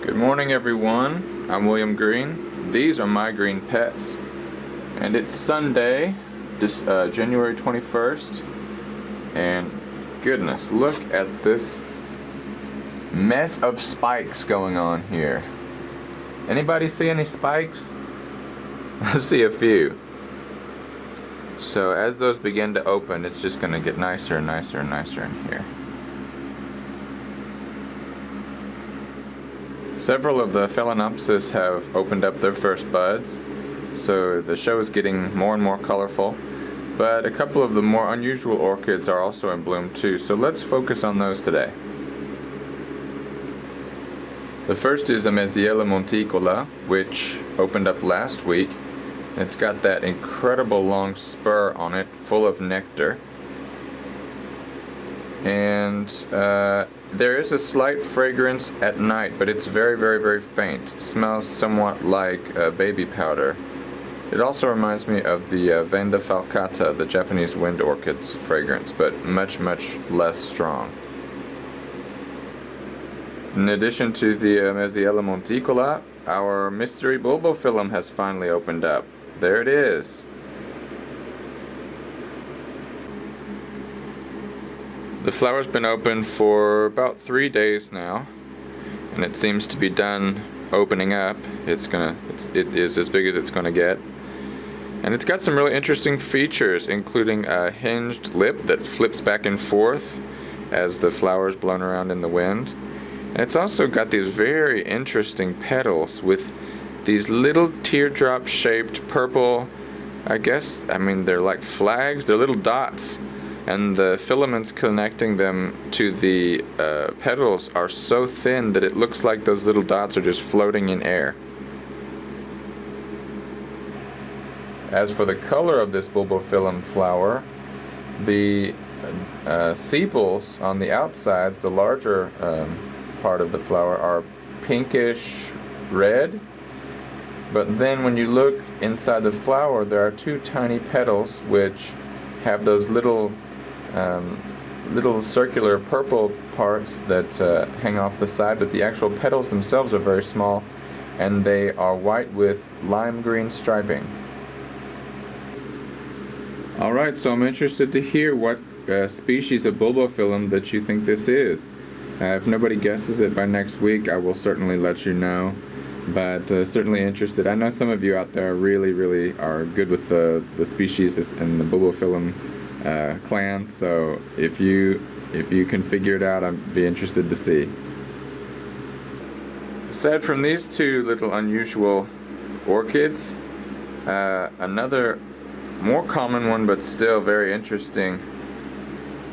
Good morning, everyone. I'm William Green. These are my green pets. And it's Sunday, January 21st. And goodness, look at this mess of spikes going on here. Anybody see any spikes? I see a few. So as those begin to open, it's just going to get nicer and nicer and nicer in here. Several of the Phalaenopsis have opened up their first buds, so the show is getting more and more colorful. But a couple of the more unusual orchids are also in bloom too, so let's focus on those today. The first is Amesiella monticola, which opened up last week. It's got that incredible long spur on it, full of nectar. And there is a slight fragrance at night, but it's very, very, very faint. It smells somewhat like baby powder. It also reminds me of the Vanda falcata, the Japanese wind orchid's fragrance, but much, much less strong. In addition to the Amesiella monticola, our mystery Bulbophyllum has finally opened up. There it is. The flower's been open for about 3 days now, and it seems to be done opening up. It is as big as it's gonna get. And it's got some really interesting features, including a hinged lip that flips back and forth as the flower's blown around in the wind. And it's also got these very interesting petals with these little teardrop shaped purple, they're like flags, they're little dots. And the filaments connecting them to the petals are so thin that it looks like those little dots are just floating in air. As for the color of this Bulbophyllum flower, the sepals on the outsides, the larger part of the flower, are pinkish red. But then when you look inside the flower, there are two tiny petals which have those little circular purple parts that hang off the side, but the actual petals themselves are very small, and they are white with lime green striping. Alright, so I'm interested to hear what species of Bulbophyllum that you think this is. If nobody guesses it by next week, I will certainly let you know, but certainly interested. I know some of you out there really are good with the species in the Bulbophyllum clan, so if you can figure it out, I'd be interested to see. Aside from these two little unusual orchids, another more common one but still very interesting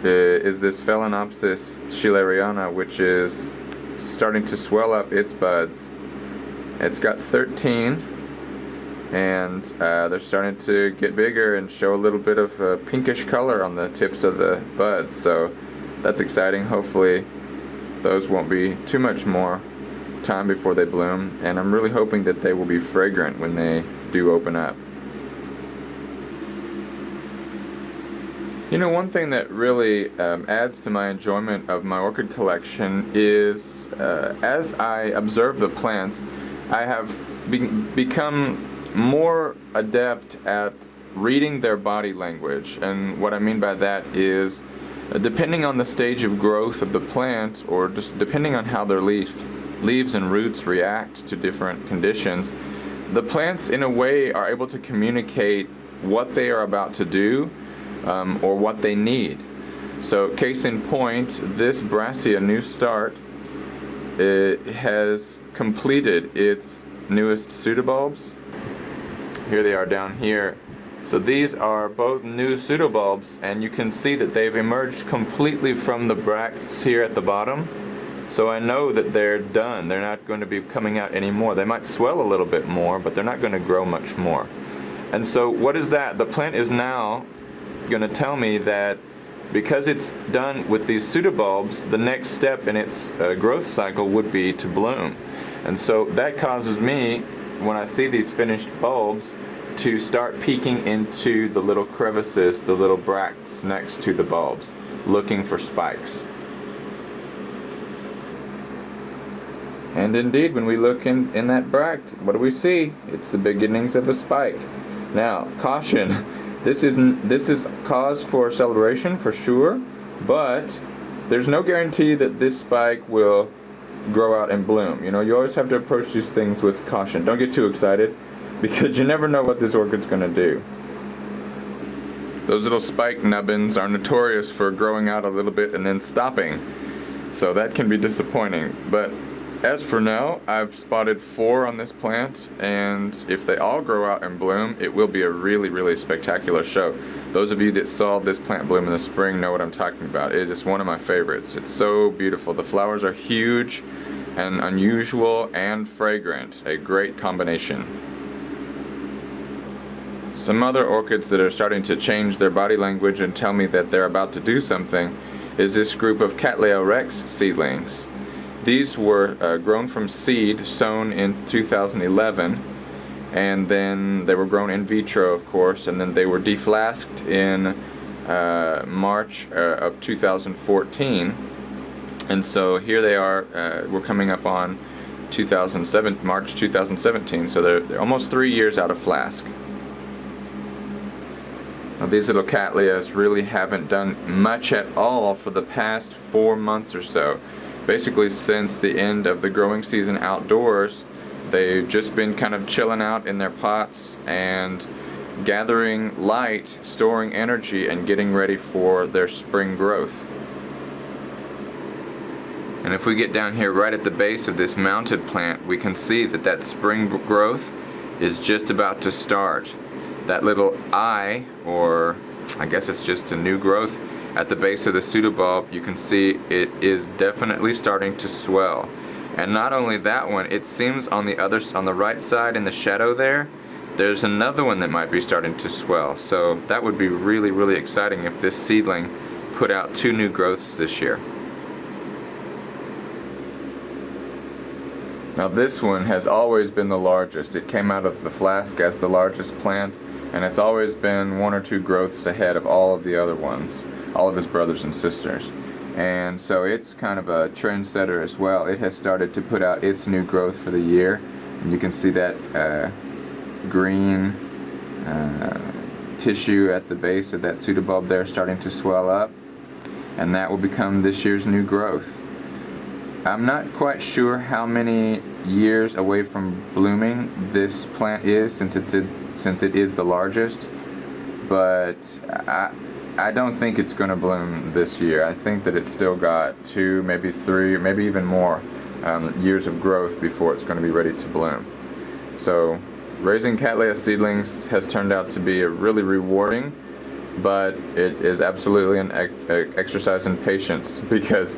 is this Phalaenopsis schilleriana, which is starting to swell up its buds. It's got 13, and they're starting to get bigger and show a little bit of a pinkish color on the tips of the buds, so that's exciting. Hopefully those won't be too much more time before they bloom, and I'm really hoping that they will be fragrant when they do open up. You know, one thing that really adds to my enjoyment of my orchid collection is as I observe the plants, I have become more adept at reading their body language. And what I mean by that is, depending on the stage of growth of the plant, or just depending on how their leaves and roots react to different conditions, the plants in a way are able to communicate what they are about to do or what they need. So case in point, this Brassia New Start has completed its newest pseudobulbs. Here they are down here. So these are both new pseudobulbs, and you can see that they've emerged completely from the bracts here at the bottom. So I know that they're done. They're not going to be coming out anymore. They might swell a little bit more, but they're not going to grow much more. And so what is that? The plant is now going to tell me that because it's done with these pseudobulbs, the next step in its growth cycle would be to bloom. And so that causes me, when I see these finished bulbs, to start peeking into the little crevices, the little bracts next to the bulbs, looking for spikes. And indeed, when we look in that bract, what do we see? It's the beginnings of a spike. Now, caution, this is cause for celebration for sure, but there's no guarantee that this spike will grow out and bloom. You know, you always have to approach these things with caution. Don't get too excited, because you never know what this orchid's going to do. Those little spike nubbins are notorious for growing out a little bit and then stopping, so that can be disappointing. But as for now, I've spotted 4 on this plant, and if they all grow out and bloom, it will be a really, really spectacular show. Those of you that saw this plant bloom in the spring know what I'm talking about. It is one of my favorites. It's so beautiful. The flowers are huge and unusual and fragrant. A great combination. Some other orchids that are starting to change their body language and tell me that they're about to do something is this group of Cattleya rex seedlings. These were grown from seed, sown in 2011, and then they were grown in vitro, of course, and then they were deflasked in March of 2014. And so here they are, we're coming up on March 2017, so they're almost 3 years out of flask. Now, these little Cattleyas really haven't done much at all for the past 4 months or so. Basically, since the end of the growing season outdoors, they've just been kind of chilling out in their pots and gathering light, storing energy, and getting ready for their spring growth. And if we get down here right at the base of this mounted plant, we can see that spring growth is just about to start. That little eye, or I guess it's just a new growth, at the base of the pseudobulb, you can see it is definitely starting to swell. And not only that one, it seems on the right side in the shadow there's another one that might be starting to swell. So that would be really, really exciting if this seedling put out 2 new growths this year. Now this one has always been the largest. It came out of the flask as the largest plant, and it's always been 1 or 2 growths ahead of all of the other ones, all of his brothers and sisters. And so it's kind of a trendsetter as well. It has started to put out its new growth for the year, and you can see that green tissue at the base of that pseudobulb there starting to swell up, and that will become this year's new growth. I'm not quite sure how many years away from blooming this plant is, since it is the largest, but I don't think it's going to bloom this year. I think that it's still got 2, maybe 3, maybe even more years of growth before it's going to be ready to bloom. So raising Cattleya seedlings has turned out to be really rewarding, but it is absolutely an exercise in patience, because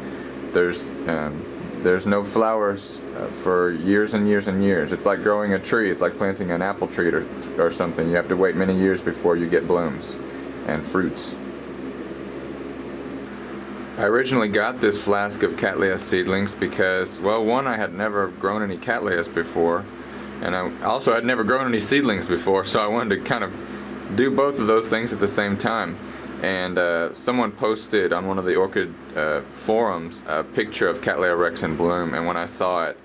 there's no flowers for years and years and years. It's like growing a tree. It's like planting an apple tree or something. You have to wait many years before you get blooms and fruits. I originally got this flask of Cattleya seedlings because, well, one, I had never grown any Cattleyas before, and I also had never grown any seedlings before, so I wanted to kind of do both of those things at the same time. And someone posted on one of the orchid forums a picture of Cattleya rex in bloom, and when I saw it,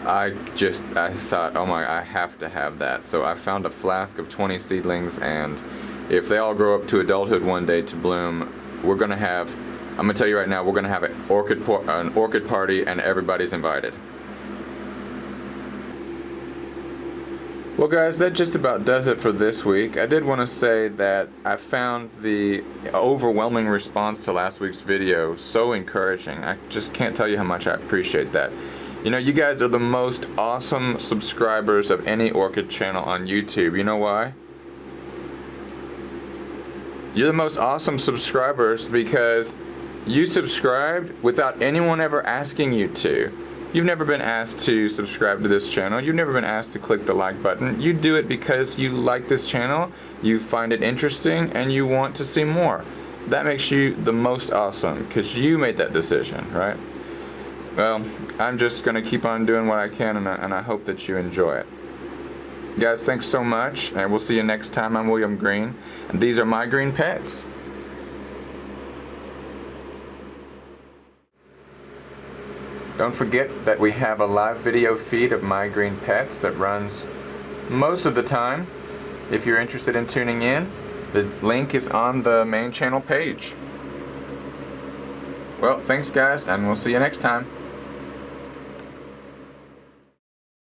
I thought, oh my, I have to have that. So I found a flask of 20 seedlings, and if they all grow up to adulthood one day to bloom, we're going to have, I'm going to tell you right now, we're going to have an orchid party, and everybody's invited. Well guys, that just about does it for this week. I did want to say that I found the overwhelming response to last week's video so encouraging. I just can't tell you how much I appreciate that. You know, you guys are the most awesome subscribers of any orchid channel on YouTube. You know why? You're the most awesome subscribers because you subscribed without anyone ever asking you to. You've never been asked to subscribe to this channel. You've never been asked to click the like button. You do it because you like this channel, you find it interesting, and you want to see more. That makes you the most awesome because you made that decision, right? Well, I'm just going to keep on doing what I can, and I hope that you enjoy it. Guys, thanks so much, and we'll see you next time. I'm William Green, and these are my green pets. Don't forget that we have a live video feed of My Green Pets that runs most of the time. If you're interested in tuning in, the link is on the main channel page. Well, thanks guys, and we'll see you next time.